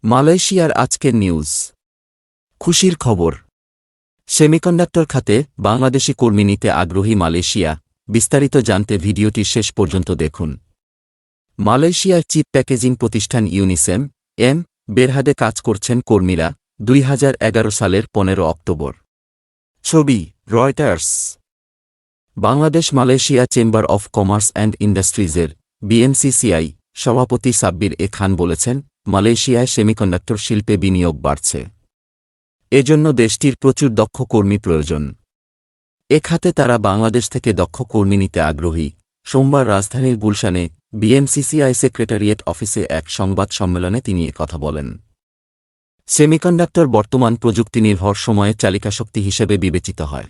মালয়েশিয়ার আজকের নিউজ। খুশির খবর, সেমিকন্ডাক্টর খাতে বাংলাদেশি কর্মী নিতে আগ্রহী মালয়েশিয়া। বিস্তারিত জানতে ভিডিওটি শেষ পর্যন্ত দেখুন। মালয়েশিয়ার চিপ প্যাকেজিং প্রতিষ্ঠান ইউনিসেম বেরহাদে কাজ করছেন কর্মীরা 2011 সালের 15 অক্টোবর। ছবি Reuters. Bangladesh Malaysia chamber of commerce and ইন্ডাস্ট্রিজের BMCCI সভাপতি সাব্বির খান বলেছেন, মালয়েশিয়ায় সেমিকন্ডাক্টর শিল্পে বিনিয়োগ বাড়ছে। এজন্য দেশটির প্রচুর দক্ষ কর্মী প্রয়োজন। এ খাতে তারা বাংলাদেশ থেকে দক্ষ কর্মী নিতে আগ্রহী। সোমবার রাজধানীর গুলশানে BMCCI সেক্রেটারিয়েট অফিসে এক সংবাদ সম্মেলনে তিনি কথা বলেন। সেমিকন্ডাক্টর বর্তমান প্রযুক্তিনির্ভর সময়ে চালিকাশক্তি হিসেবে বিবেচিত হয়।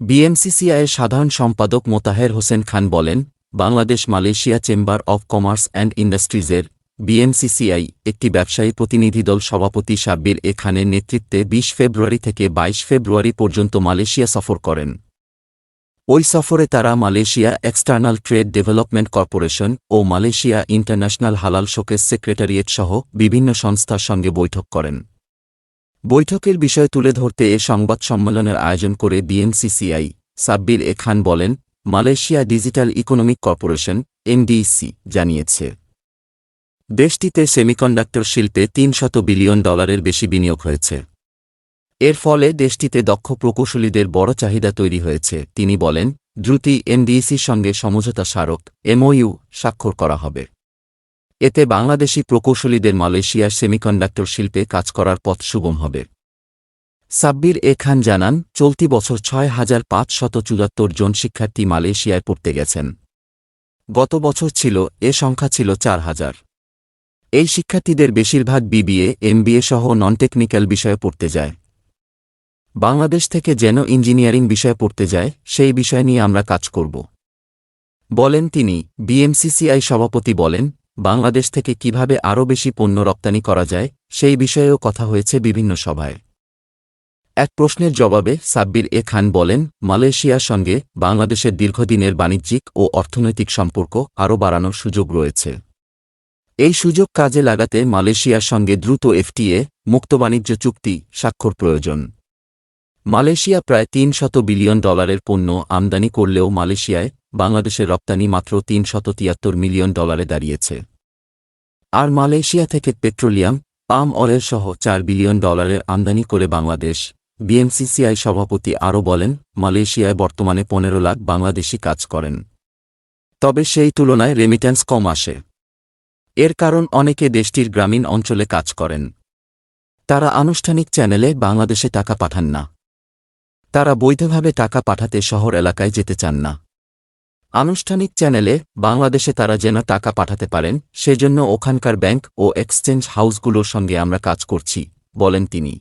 BMCCI-এর সাধারণ সম্পাদক মোতাহের হোসেন খান বলেন, Bangladesh Malaysia chamber of commerce and ইন্ডাস্ট্রিজের BMCCI একটি ব্যবসায়ী প্রতিনিধিদল সভাপতি সাব্বির খানের নেতৃত্বে 20 ফেব্রুয়ারি থেকে 22 ফেব্রুয়ারি পর্যন্ত মালয়েশিয়া সফর করেন। ওই সফরে তারা Malaysia external trade development corporation ও Malaysia international halal showcase secretariat সহ বিভিন্ন সংস্থার সঙ্গে বৈঠক করেন। বৈঠকের বিষয় তুলে ধরতে এ সংবাদ সম্মেলনের আয়োজন করে BMCCI সাব্বির খান বলেন, Malaysia digital economic corporation MDEC জানিয়েছে, দেশটিতে সেমিকন্ডাক্টর শিল্পে $300 বিলিয়ন বেশি বিনিয়োগ হয়েছে। এর ফলে দেশটিতে দক্ষ প্রকৌশলীদের বড় চাহিদা তৈরি হয়েছে। তিনি বলেন, দ্রুতই MDECর সঙ্গে সমঝোতা স্মারক MOU স্বাক্ষর করা হবে। এতে বাংলাদেশি প্রকৌশলীদের মালয়েশিয়ার সেমিকন্ডাক্টর শিল্পে কাজ করার পথ সুগম হবে। সাব্বির খান জানান, চলতি বছর 6,574 জন শিক্ষার্থী মালয়েশিয়ায় পড়তে গেছেন। গত বছর ছিল এ সংখ্যা ছিল 4,000। এই শিক্ষার্থীদের বেশিরভাগ BBA MBA সহ নন টেকনিক্যাল বিষয়ে পড়তে যায়। বাংলাদেশ থেকে যেন ইঞ্জিনিয়ারিং বিষয়ে পড়তে যায়, সেই বিষয় নিয়ে আমরা কাজ করব বলেন তিনি। BMCCI সভাপতি বলেন, বাংলাদেশ থেকে কিভাবে আরও বেশি পণ্য রপ্তানি করা যায় সেই বিষয়েও কথা হয়েছে বিভিন্ন সভায়। এক প্রশ্নের জবাবে সাব্বির খান বলেন, মালয়েশিয়ার সঙ্গে বাংলাদেশের দীর্ঘদিনের বাণিজ্যিক ও অর্থনৈতিক সম্পর্ক আরও বাড়ানোর সুযোগ রয়েছে। এই সুযোগ কাজে লাগাতে মালয়েশিয়ার সঙ্গে দ্রুত FTA মুক্ত বাণিজ্য চুক্তি স্বাক্ষর প্রয়োজন। মালয়েশিয়া প্রায় $300 বিলিয়ন পণ্য আমদানি করলেও মালয়েশিয়ায় বাংলাদেশের রপ্তানি মাত্র $373 মিলিয়ন দাঁড়িয়েছে। আর মালয়েশিয়া থেকে পেট্রোলিয়াম, পাম অয়েল সহ $4 বিলিয়ন আমদানি করে বাংলাদেশ। BMCCI সভাপতি আরও বলেন, মালয়েশিয়ায় বর্তমানে 15 লাখ বাংলাদেশি কাজ করেন। তবে সেই তুলনায় রেমিট্যান্স কম আসে। এর কারণ অনেকে দেশটির গ্রামীণ অঞ্চলে কাজ করেন। তারা আনুষ্ঠানিক চ্যানেলে বাংলাদেশে টাকা পাঠান না। তারা বৈধভাবে টাকা পাঠাতে শহর এলাকায় যেতে চান না। আনুষ্ঠানিক চ্যানেলে বাংলাদেশে তারা যেন টাকা পাঠাতে পারেন, সেজন্য ওখানকার ব্যাংক ও এক্সচেঞ্জ হাউসগুলোর সঙ্গে আমরা কাজ করছি বলেন তিনি।